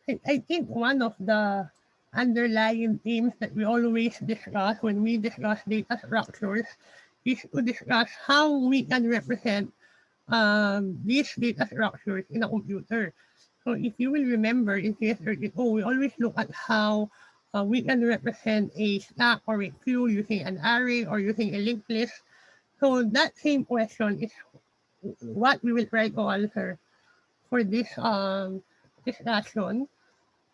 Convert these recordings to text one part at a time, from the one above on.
I think one of the underlying themes that we always discuss when we discuss data structures is to discuss how we can represent these data structures in a computer. So if you will remember in CS32, we always look at how we can represent a stack or a queue using an array or using a linked list. So that same question is what we will try to answer for this discussion.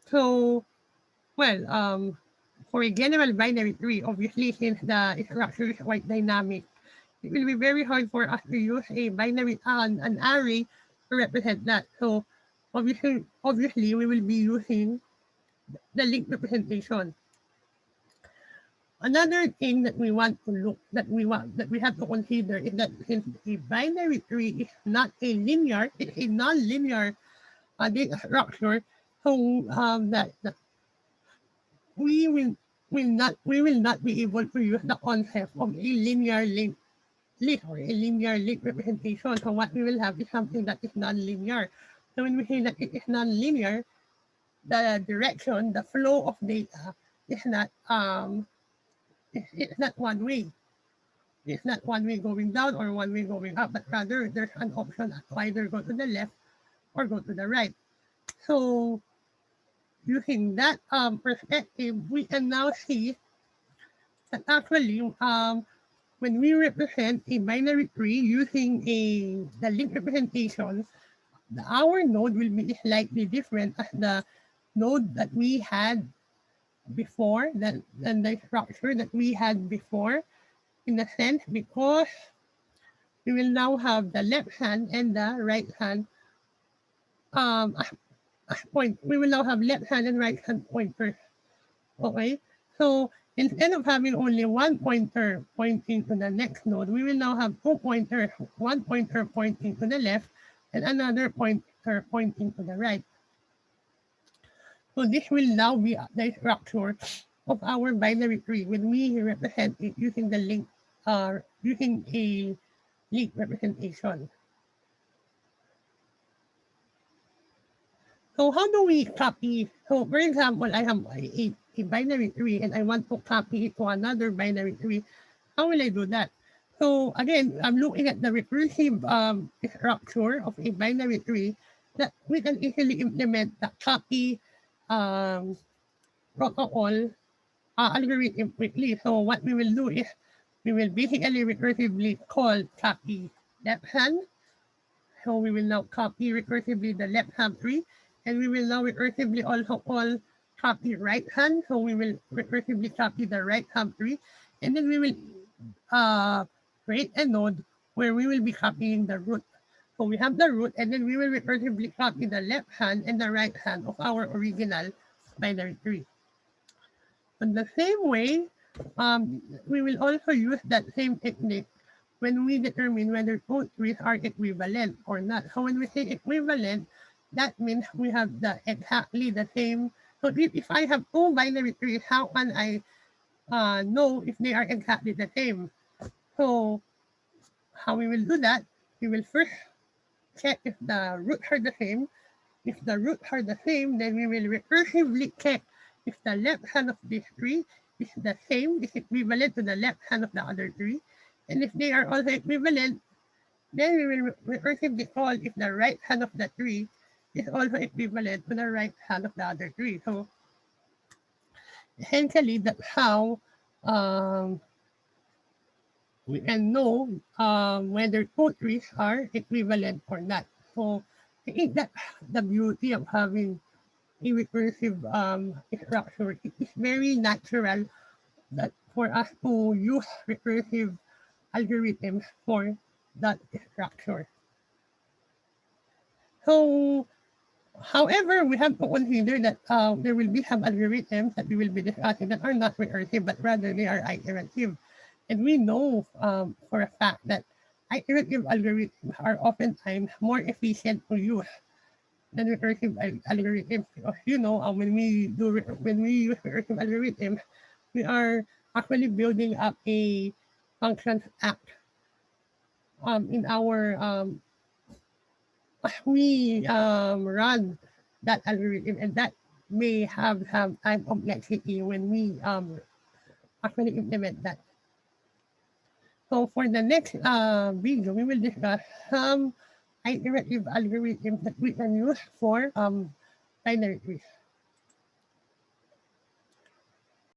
So, well, for a general binary tree, obviously, since the structure is quite dynamic, it will be very hard for us to use a binary an array to represent that. So, obviously, we will be using the linked representation. Another thing that we want to look that we have to consider is that since a binary tree is not a linear, it's a non-linear data structure, so that we will not be able to use the concept of a linear list or a linear link representation. So what we will have is something that is non-linear. So when we say that it is non-linear, the direction, the flow of data is not it's not one way. It's not one way going down or one way going up, but rather there's an option to either go to the left or go to the right. So using that perspective, we can now see that actually when we represent a binary tree using the link representation, our node will be slightly different as the node that we had before, than the structure that we had before, in a sense, because we will now have the left hand and the right hand point. We will now have left hand and right hand pointers. Okay, so instead of having only one pointer pointing to the next node, we will now have two pointers, one pointer pointing to the left and another pointer pointing to the right. So this will now be the structure of our binary tree when we represent it using the link, using a link representation. So how do we copy? So for example, I have a binary tree and I want to copy it to another binary tree. How will I do that? So again, I'm looking at the recursive structure of a binary tree that we can easily implement the copy um, protocol algorithm quickly. So what we will do is we will basically recursively call copy left hand. So we will now copy recursively the left hand tree, and we will now recursively also call copy right hand. So we will recursively copy the right hand tree, and then we will uh, create a node where we will be copying the root. So we have the root, and then we will recursively copy the left hand and the right hand of our original binary tree. In the same way, we will also use that same technique when we determine whether two trees are equivalent or not. So when we say equivalent, that means we have exactly the same. So if I have two binary trees, how can I know if they are exactly the same? So how we will do that? We will first check if the roots are the same. If the roots are the same, then we will recursively check if the left hand of this tree is the same, is equivalent to the left hand of the other tree. And if they are also equivalent, then we will recursively call if the right hand of the tree is also equivalent to the right hand of the other tree. So essentially, that's how um, we can know whether two trees are equivalent or not. So I think that's the beauty of having a recursive structure. It is very natural that for us to use recursive algorithms for that structure. So, however, we have to consider that there will be some algorithms that we will be discussing that are not recursive, but rather they are iterative. And we know for a fact that iterative algorithms are oftentimes more efficient to use than recursive algorithms. Because when we use recursive algorithms, we are actually building up a function stack in our we run that algorithm, and that may have some time complexity when we actually implement that. So for the next video, we will discuss some iterative algorithms that we can use for binary trees.